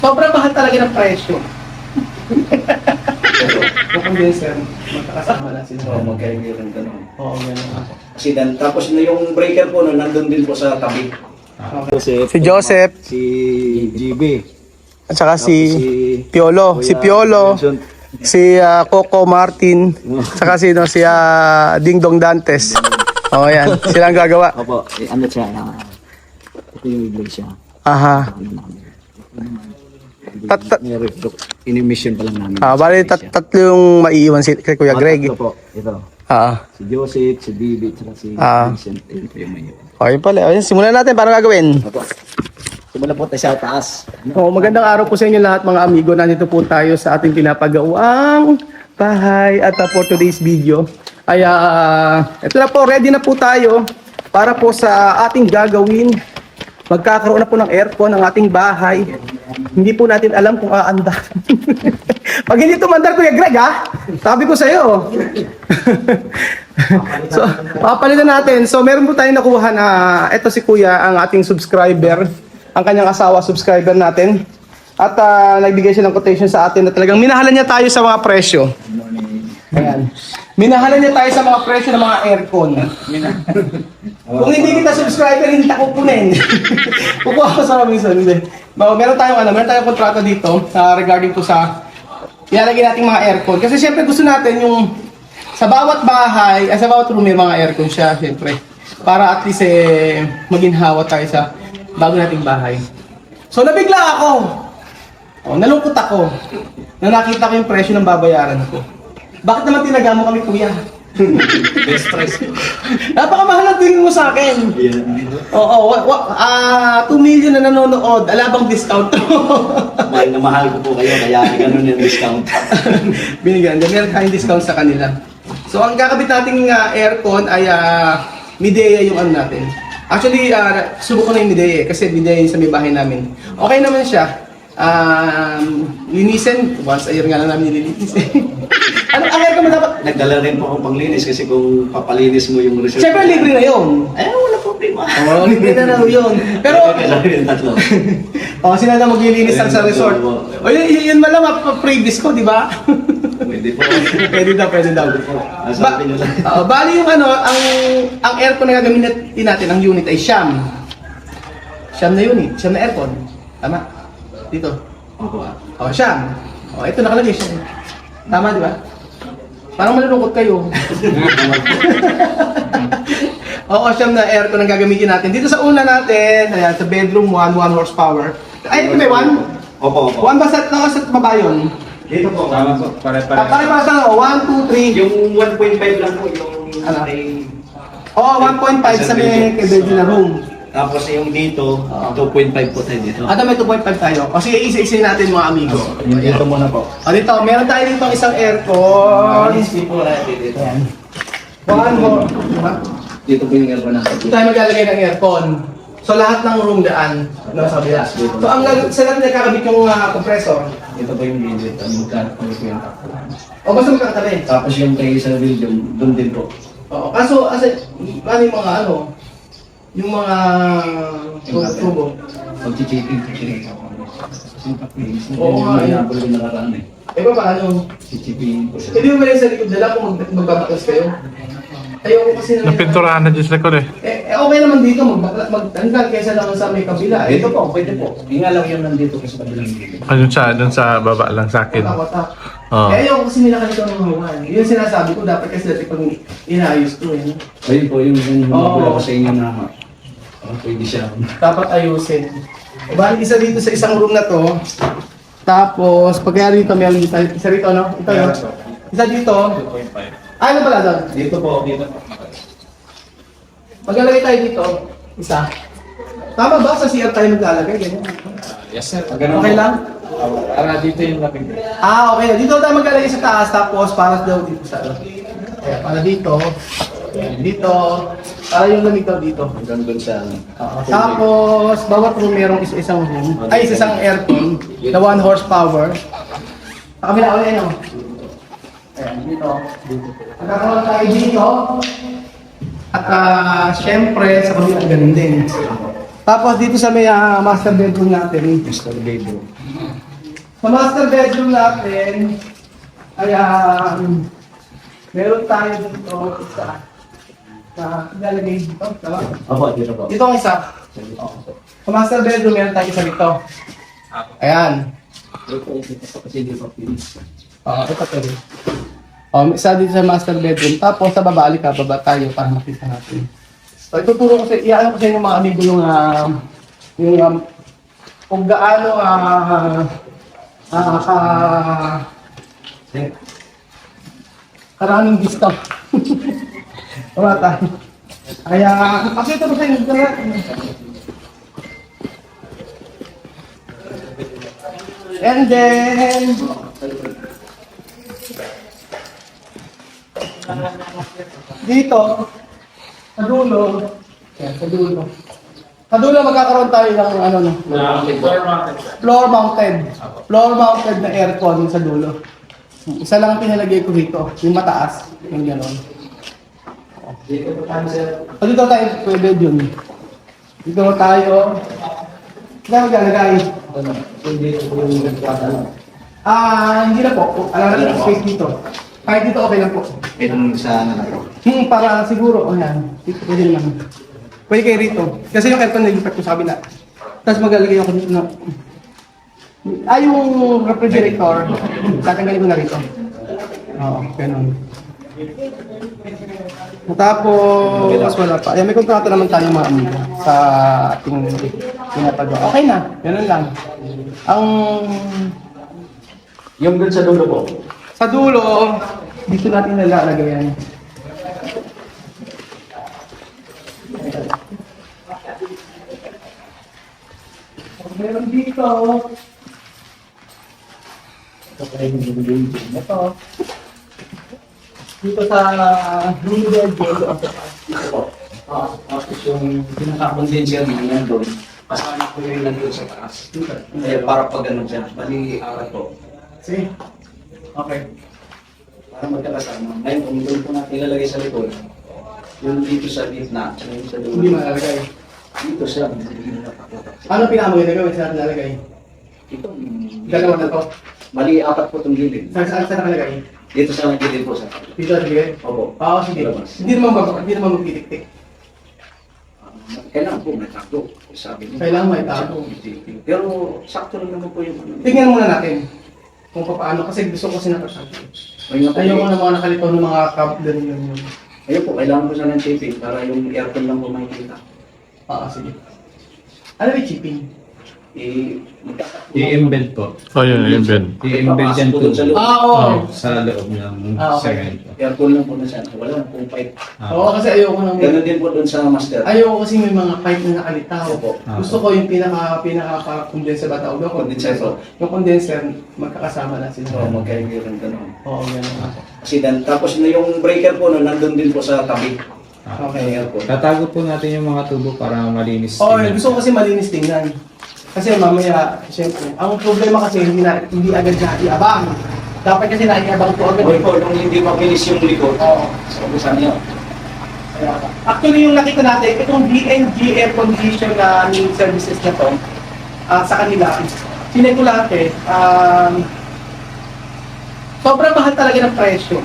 Sobrang mahal talaga ng presyo. Yung condenser, magkakasama na sila. Oo, magkaibigan ka nun. Oo, gano'n. Kasi tapos na yung breaker po nun, nandun din po sa tabi. Si Joseph. Si GB. At saka Tapos si Piolo. Si Piolo. Si Coco Martin. Saka si Ding Dong Dantes. Oo, yan. Sila ang gagawa. Opo, ano siya, ito yung blade siya. Aha. Inimisyon pa lang namin. Bali, tatlo yung maiiwan si Kuya Greg. Ito po, ito. Si Joseph, si Bibi, saka si Vincent. Ito po yung may Okay pala. Ayun, simulan natin. Paano gagawin? Opo. Simula po tayo sa taas. Magandang araw po sa inyo lahat mga amigo. Nandito po tayo sa ating pinapagawang bahay. At for today's video ay ito na po, ready na po tayo para po sa ating gagawin. Magkakaroon na po ng aircon ang ating bahay. Hindi po natin alam kung aandar. Pag hindi tumandar, Kuya Greg, ha? Sabi ko sa'yo. So, papalitan natin. So, meron po tayong nakuha na ito si Kuya, ang ating subscriber. Ang kanyang asawa, subscriber natin. At nagbigay siya ng quotation sa atin na talagang minahalan niya tayo sa mga presyo. Ayan. Minahalan niya tayo sa mga presyo ng mga aircon. Kung hindi kita subscriber, hindi kita kukunin. Kukuha ko sa Robinson. Hindi. Meron tayong kontrata dito regarding to sa ilalagay nating mga aircon. Kasi syempre gusto natin yung sa bawat bahay, sa bawat room may mga aircon siya, syempre. Para at least maginhawa tayo sa bago nating bahay. So nabigla ako. Nalungkot ako na nakita ko yung presyo ng babayaran ko. Bakit naman tinaga mo kami, Kuya? Best price. Napakamahal ang tingin mo sa akin. Oo, 2 million na nanonood. Alabang discount. Mahal na mahal ko po kayo, kaya ganun yung discount. Binigyan. Meron tayong discount sa kanila. So, ang kakabit nating aircon ay Midea yung ano natin. Actually, subok ko na yung Midea kasi Midea yung sa may bahay namin. Okay naman siya. Linisin. Once a year nga lang namin nililinis. Ang aircon mo dapat? Nagdala rin po akong panglinis kasi kung papalinis mo yung result. Siyempre, libre na yun. Wala problema. Libre na lang yun. Pero, kailangan yung tatlo. sila na maglilinis lang sa resort. Yun malam, previous ko, di ba? Pwede po. Pwede daw. Sabi nyo lang. Bali yung ang aircon na gagamitin natin, ang unit ay Siyam. Siyam na unit, Siyam na aircon. Tama? Dito. Siyam. Ito nakalagay Siyam. Tama, di ba? Parang malulungkot kayo. Siyam na aircon ang gagamitin natin. Dito sa una natin, ayan, sa bedroom 1 horsepower. Ay, ito may 1? Opo. 1 ba sa baba yun? Dito po. Tama po. Pare-pare sa 1, 2, 3. Yung 1.5 lang po yung... Ano? 1.5 sa may bedroom na room. Tapos yung dito, 2.5 po tayo dito. May 2.5 tayo. Sige, isa-isa natin mga amigo. Dito muna po. Dito, meron tayo dito isang aircon. Hindi po natin dito. One more. Dito po yung aircon natin. Dito tayo maglalagay ng aircon. So lahat ng room daan sa kabila. So sa natin nakakabit yung compressor. Ito po yung video. Magkakabit po yung takbo. Basta magkakatabi. Tapos yung kay sa video, doon din po. Kaso, ano yung mga yung mga tubo. Pag-checking po siya. Kasi papilis. Oo nga, Hindi po yung nakaraan eh. Paano? Chichipin po siya. Hindi mo ba sa likod nila kung magbabakas kayo? Ayoko kasi na Napinturahan na dyan sa likod eh. okay naman dito magtanggal kaysa naman sa may kabila. Ito po, pwede po. Yung nga lang yung nandito kasi sa kabilang dito. Doon sa baba lang sa akin. Watak. Oo. Ayoko kasi nila kanito ng huwan. Yun sinasabi ko, dapat kasi dati pag inayos ko eh. Ayun po, yung mabula ko sa inyo na pwede siya. Dapat ayusin. Bali isa dito sa isang room na to. Tapos, pagkaya dito, may isa rito, no? Ito, no? Isa dito. 2.5. Ano pala doon? Dito po, dito po. Maglalagay tayo dito. Isa. Tama ba sa CR tayo maglalagay? Ganyan. Yes sir. Okay lang? Para dito yung lapit. Okay. Dito tayo maglalagay sa taas. Tapos, para daw dito sa Kaya, para dito. Dito. Para yung lamig daw dito. Hanggang doon sa... Tapos, bawat room merong isa-isang room. Ay, isa-isang aircon. Na 1 horsepower. Sa kabila ulit, ano? Ayan, dito. Magkakaroon tayo dito. At syempre, sa kabila ganun din. Tapos dito sa may master bedroom natin. Mr. Bedroom. Sa master bedroom natin, ay meron tayo dito isa na ilalagay dito. Tama? Opo, dito po. Ito ang isa. Sa master bedroom, meron tayo isa dito. Ayan. Kasi di pa finish. Ito pwede. Isa dito sa master bedroom. Tapos sa baba, alika, baba tayo para makita natin. So, ituturo ko sa, iano ko sa inyo mga amigo yung kung gaano karaming gusto. Wala tayo. Kaya, kasi ito ko sa inyo. And then, dito, sa dulo, yan, sa dulo. Sa dulo magkakaroon tayo ng ano no, floor mounted na aircon sa dulo. Isa lang ang pinalagay ko dito, yung mataas, yung gano'n. So, dito tayo pwede yun. Dito tayo, saan maglalagay? Hindi na po. Alam natin ang space dito. Kahit dito okay lang po. Itong sa ano na po. Para siguro, yan. Dito pwede naman. Pwede kayo rito. Kasi yung aircon nilipat ko sa kabila. Tapos maglalagay ako dito na. Yung refrigerator, tatanggalin ko na rito. Oo, ganun. Tapos, wala pa. Ayan, may kontrata naman tayo mga amigo sa ating pinapagawa. Okay na, ganun lang. Yung dun sa dulo po. Sa dulo, dito natin nalalagay yan. Meron dito. Ito. Dito sa middle Tapos yung pinaka-condenser niya doon, kasama ko yung nandun sa taas. Kaya para pag ano siya, bali arat po. Sige. Okay. Para magkakasama. Ngayon, kung doon po natin ilalagay sa likod, yung dito sa gitna, tsaka yung sa dulo. Hindi malalagay. Dito siya, hindi nakaklatak. Ano pinakamaganda gawin sa natin lalagay? Ito, Dalawa na to. bali apat po itong gilid. Saan nakalagay? Dito sa gilid po sa. Dito nakalagay? Opo. Oo, sige. Hindi naman magtitiktik. Kailangan po may tago. Sabi niya. Kailangan may tago. Pero sakto lang naman po yung ano. Tingnan muna natin kung paano kasi gusto ko kasi nakasagay. Ayoko na mga nakalitaw ng mga cable yun. Ayun po, kailangan po siya ng shaping para yung aircon lang po makikita. Sige. Ano yung chipping? I-embed po. Oh, yun, i-embed. I-embed yan po sa loob. Oo. Sa loob ng Okay. cement. Aircon lang po na siya. Wala lang pong pipe. Oo, kasi ayoko nang Ganun din po doon sa master. ayoko kasi may mga pipe na nakalitaw. Opo. Gusto ko yung pinaka-condenser ba tawag doon? Condenser. Yung condenser, magkakasama na sila. So, magkaibigan ganun. Oo, ganun. Kasi tapos na yung breaker po, nandun din po sa tabi. Okay. Aircon. Tatago po natin yung mga tubo para malinis. Oo, tingnan. gusto ko kasi malinis tingnan. Kasi mamaya, siyempre, ang problema kasi hindi agad na iabang. Dapat kasi naiabang ko agad. Okay po, nung hindi makinis yung likod, sabi sa niyo. Actually, yung nakita natin, itong DNG air condition na services na to, sa kanila, sinay ko lahat sobrang mahal talaga ng presyo.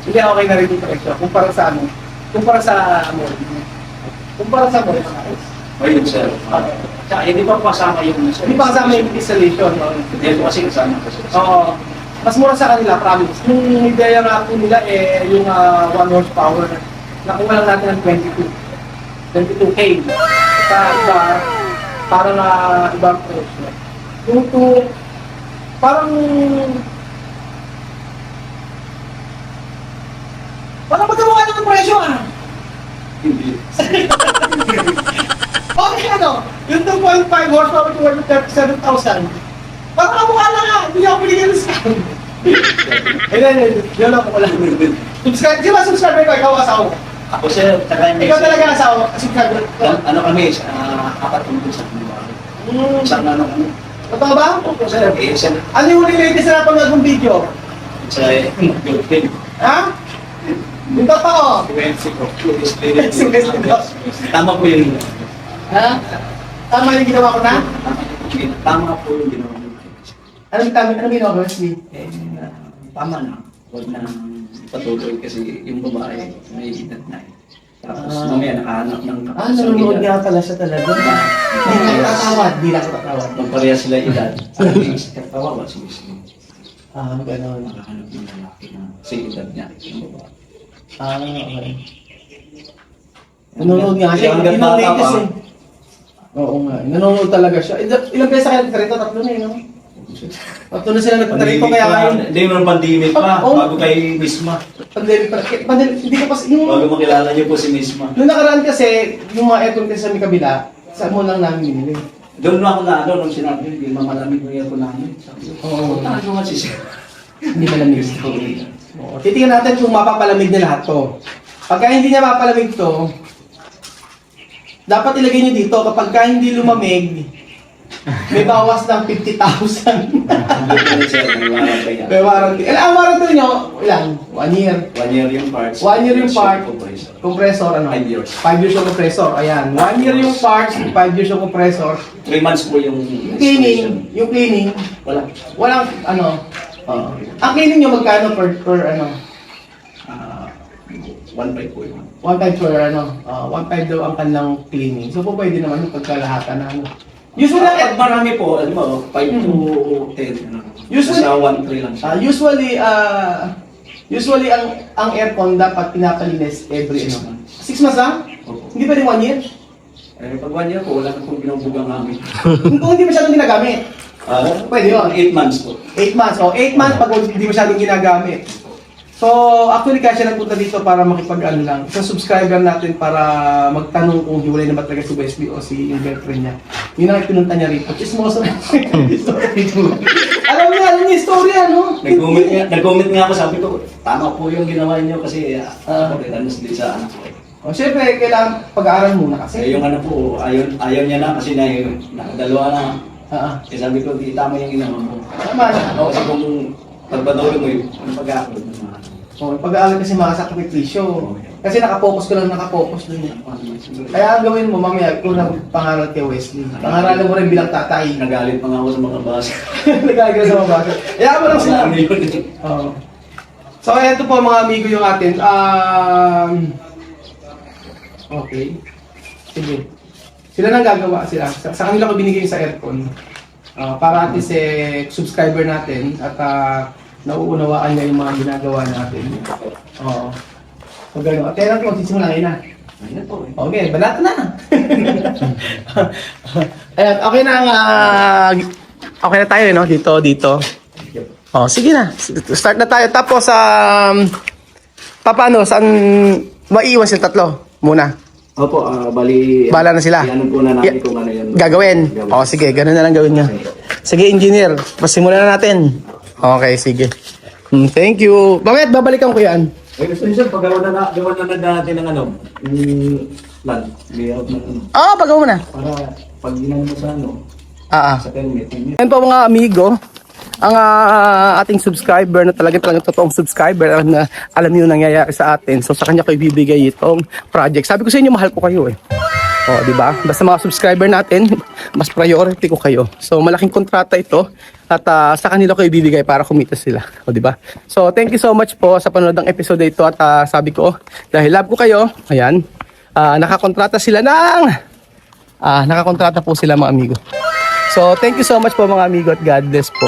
Hindi, okay na rin yung presyo. Kumpara sa mall. Ayun sir. Tsaka hindi pa kasama yung Hindi pa kasama yung installation. Hindi po kasi kasama kasi. Oo. Mas mura sa kanila, promise. Yung ideya nga po nila, yung 1 horsepower, nakuha lang natin ng 22K. Sa iba, parang ibang presyo. Yung parang magawa ka ng presyo Hindi. Okay ano? Yung 2.5 horsepower to 37,000. Parang kamukha lang hindi ako binigyan ng scam. Yun lang ko lang. Subscribe, di ba subscriber ko, ikaw asawa mo? Ako sir, tsaka yung Ikaw talaga asawa, subscriber ko. ano kami, apat kami sa mga. Isang ano kami. Totoo ba? Opo sir, sir. Ano yung latest na napanood mong video? Sa YouTube. Ha? Yung totoo. UNC po. Tama po yun. Ha? Tama yung ginawa ko na? Tama po yung ginawa mo. Anong ginawa ko, Wesley? Eh, tama na. Huwag na patuloy kasi yung babae may edad na eh. Tapos mamaya nakahanap ng Nanonood nga pala siya talaga. Hindi lang tatawad. Di lang tatawad. Magpareha sila edad. Sabi, kawawa si Wesley. Gano'n. Nakahanap ng lalaki na sa edad niya. Yung babae. Okay. Nanonood nga siya. Hanggang Ilang bata latest pa. eh. Oo nga. Nanonood talaga siya. Ilang beses kaya nagtarito? Tatlo na eh, no? Tatlo na sila nagtarito kaya ngayon. Hindi mo ng pandemic pa. Oh. Bago kay Misma. Pandemic pa. Hindi ko pa, Bago makilala niyo po si Misma. nung nakaraan kasi, yung mga aircon kasi sa may kabila, saan mo lang namin binili. Doon na ako na ano, nung sinabi, hindi mamalamig ko yan ko namin. Sabi ko, Oo. puntahan ko nga si Sir. Hindi malamig. Oo. Titingnan natin kung mapapalamig na lahat to. Pagka hindi niya mapalamig to, dapat ilagay niyo dito, kapag ka hindi lumamig, may bawas ng 50,000. May warranty. Ang warranty niyo, ilan? 1 year. 1 year yung parts. 1 year yung part. Compressor. Compressor, ano? 5 years. 5 years yung compressor. Ayan. 1 year yung parts, 5 years yung compressor. 3 months po yung Yung cleaning, Wala. walang, ano, ang cleaning nyo magkano per ano? 1.5 po yun. 1.5 per ano? 1.5 daw ang kanilang cleaning. So, po pwede naman yung pagkalahatan na ano. Usually, Pag marami po, alam mo, 5 to 10. Ano. Usually- Nasa 1.3 lang siya. usually ang aircon dapat pinapalinis every 6 ano? months. 6 months lang? Opo. Hindi pwede 1 year? Eh, pag 1 year po, wala na pong binubugang namin. Kung hindi masyadong ginagamit. Pwede yun. 8 months po. 8 months. O, 8 months pag hindi masyadong ginagamit. So, actually, kasi siya nagpunta dito para makipag-ano lang. Sa subscriber natin para magtanong kung hiwalay na ba talaga si Wesley o si yung girlfriend niya. Yun ang pinunta niya rito. Chismoso na alam niya yung istorya, no? Nag-comment nga ako, sabi ko, tama po yung ginawa niyo kasi ano din sa anak ko. O, syempre, kailangan pag-aaral muna kasi. Eh, yung anak ko, ayaw niya na kasi nakadalawa na. Eh, sabi ko, di tama yung ginawa mo. Tama na. Kasi kung pagpatuloy mo yung pag-aaral mo. O, pag-aaral kasi makasakripisyo. Kasi nakapokus ko lang, nakapokus dun. Kaya ang gawin mo, mamaya, kung pangaral kay Wesley, pangaralan mo rin bilang tatay. Nagalit pa nga ako sa mga basa. Nagagawin sa mabasa. Kaya mo lang sila. Oo. So, eto po mga amigo yung atin. Okay. Sige. Sila nang gagawa sila. Sa kanila ko binigay sa aircon. Para at least subscriber natin at nauunawaan niya yung mga ginagawa natin. Oo. So, gano'n. Kaya natin magsisimula ngayon na. Ayun po eh. Okay, banata na. Ayan, okay na okay na tayo, no? Dito. Oh, sige na. Start na tayo. Tapos, paano? Saan maiiwan sila tatlo? Muna. Opo, bali... Bahala na sila. Ano po na natin kung ano yun. Gagawin. Oh, sige. Ganun na lang gawin niya. Sige, engineer. Pasimulan na natin. Okay, sige. Thank you. Bakit? Babalikan ko yan. Eh, gusto niyo sir, paggawa na natin ng ano, plan, layout ng ano, Pagawa mo na. para pag ginano mo sa ano, sa helmet, Yan po mga amigo, ang ating subscriber na talagang totoong subscriber na alam niyo nangyayari sa atin. So sa kanya ko ibibigay itong project. Sabi ko sa inyo, mahal ko kayo eh. O, di ba? Basta mga subscriber natin, mas priority ko kayo. So malaking kontrata ito at sa kanila ko ibibigay para kumita sila. O, di ba? So thank you so much po sa panonood ng episode ito at sabi ko, dahil love ko kayo, ayan, nakakontrata sila nakakontrata po sila mga amigo. So thank you so much po mga amigo at God bless po.